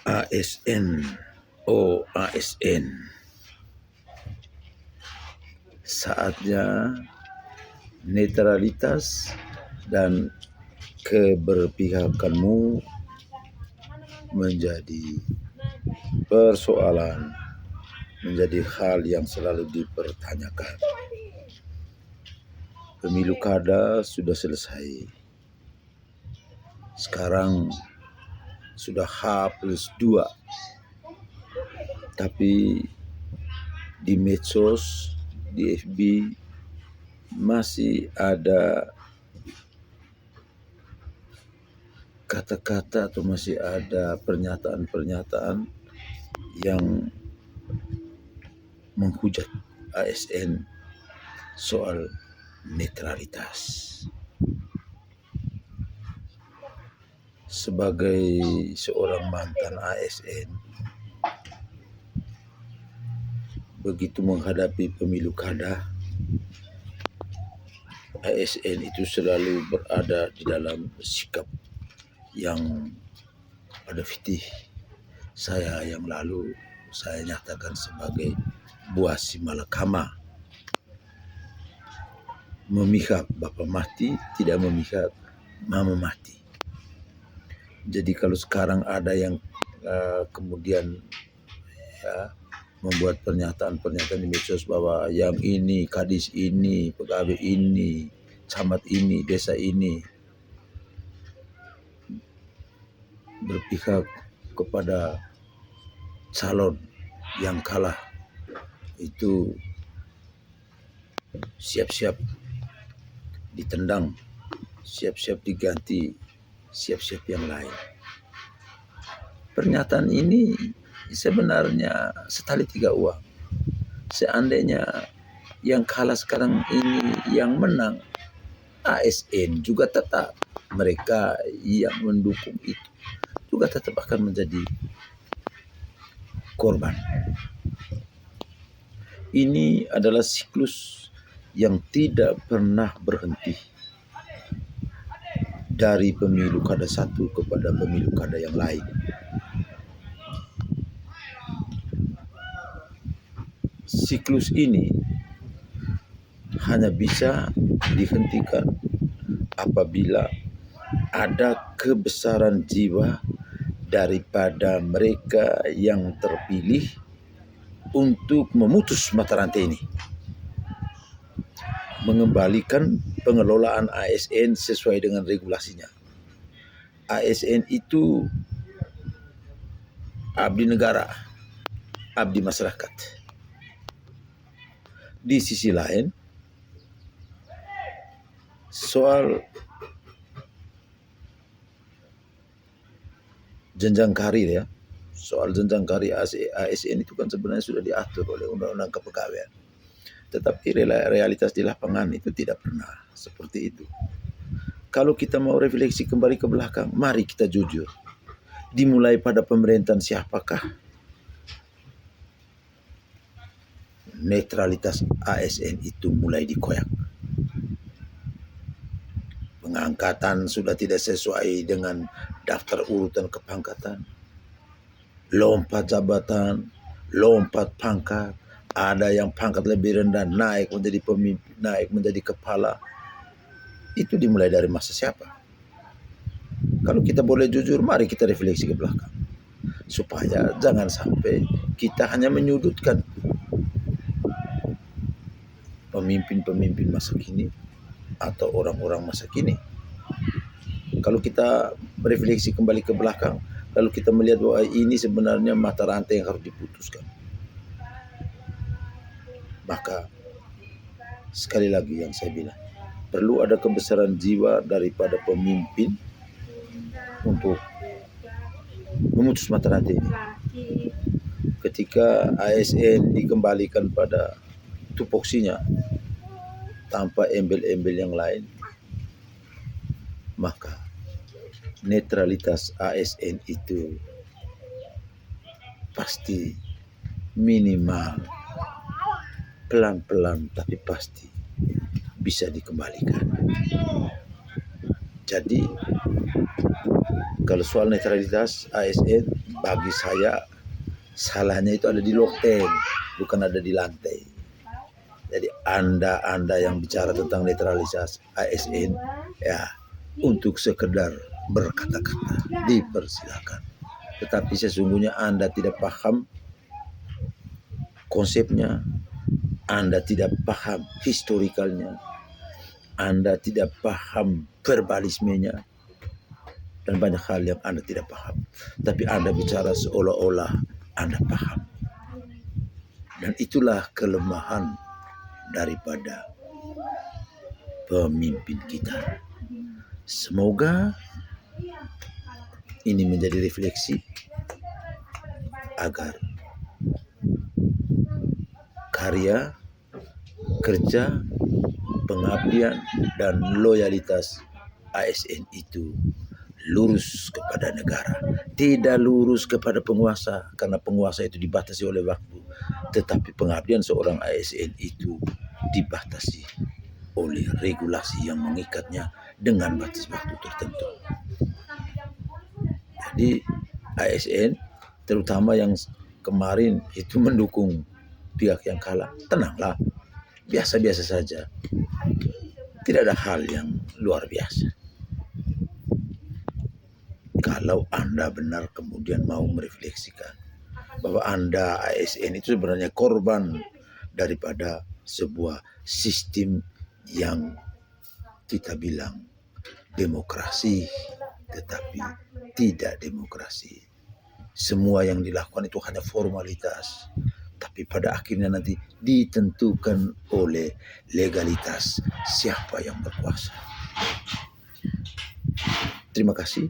ASN, ASN. Saatnya netralitas dan keberpihakanmu menjadi persoalan, menjadi hal yang selalu dipertanyakan. Pemilu kada sudah selesai. Sekarang sudah H+2. Tapi di medsos, di FB masih ada kata-kata atau masih ada pernyataan-pernyataan yang menghujat ASN soal netralitas. Sebagai seorang mantan ASN, begitu menghadapi pemilu kada, ASN itu selalu berada di dalam sikap yang pada fitih saya yang lalu saya nyatakan sebagai buah si malakama. Memihak bapa mati, tidak memihak mama mati. Jadi kalau sekarang ada yang kemudian membuat pernyataan-pernyataan di medsos bahwa yang ini, kadis ini, pegawai ini, camat ini, desa ini berpihak kepada calon yang kalah, itu siap-siap ditendang, siap-siap diganti, siap-siap yang lain. Pernyataan ini sebenarnya setali tiga uang. Seandainya yang kalah sekarang ini yang menang, ASN juga tetap, mereka yang mendukung itu juga tetap akan menjadi korban. Ini adalah siklus yang tidak pernah berhenti dari pemilu kada satu kepada pemilu kada yang lain. Siklus ini hanya bisa dihentikan apabila ada kebesaran jiwa daripada mereka yang terpilih untuk memutus mata rantai ini, mengembalikan pengelolaan ASN sesuai dengan regulasinya. ASN itu abdi negara, abdi masyarakat. Di sisi lain, soal jenjang karir soal jenjang karir ASN itu kan sebenarnya sudah diatur oleh Undang-Undang Kepegawaian. Tetapi realitas di lapangan itu tidak pernah seperti itu. Kalau kita mau refleksi kembali ke belakang, mari kita jujur. Dimulai pada pemerintahan siapakah netralitas ASN itu mulai dikoyak? Pengangkatan sudah tidak sesuai dengan daftar urutan kepangkatan. Lompat jabatan, lompat pangkat. Ada yang pangkat lebih rendah naik menjadi pemimpin, naik menjadi kepala. Itu dimulai dari masa siapa? Kalau kita boleh jujur, mari kita refleksi ke belakang. Supaya jangan sampai kita hanya menyudutkan pemimpin-pemimpin masa kini atau orang-orang masa kini. Kalau kita berefleksi kembali ke belakang, lalu kita melihat bahwa ini sebenarnya mata rantai yang harus diputuskan, maka sekali lagi yang saya bilang, perlu ada kebesaran jiwa daripada pemimpin untuk memutus mata rantai ini. Ketika ASN dikembalikan pada tupoksinya tanpa embel-embel yang lain, maka netralitas ASN itu pasti minimal pelan-pelan tapi pasti bisa dikembalikan. Jadi Kalau soal netralitas ASN, bagi saya salahnya itu ada di loteng, bukan ada di lantai. Jadi Anda yang bicara tentang netralitas ASN, ya untuk sekedar berkata-kata dipersilakan. Tetapi sesungguhnya Anda tidak paham konsepnya, Anda tidak paham historikalnya, Anda tidak paham verbalismenya, dan banyak hal yang Anda tidak paham. Tapi Anda bicara seolah-olah Anda paham. Dan itulah kelemahan daripada pemimpin kita. Semoga ini menjadi refleksi agar karya, kerja, pengabdian, dan loyalitas ASN itu lurus kepada negara, tidak lurus kepada penguasa, karena penguasa itu dibatasi oleh waktu, tetapi pengabdian seorang ASN itu dibatasi oleh regulasi yang mengikatnya dengan batas waktu tertentu. Jadi ASN, terutama yang kemarin itu mendukung pihak yang kalah, tenanglah, biasa-biasa saja, tidak ada hal yang luar biasa. Kalau Anda benar kemudian mau merefleksikan bahwa Anda ASN itu sebenarnya korban daripada sebuah sistem yang kita bilang demokrasi, tetapi tidak demokrasi. Semua yang dilakukan itu hanya formalitas, tapi pada akhirnya nanti ditentukan oleh legalitas siapa yang berkuasa. Terima kasih.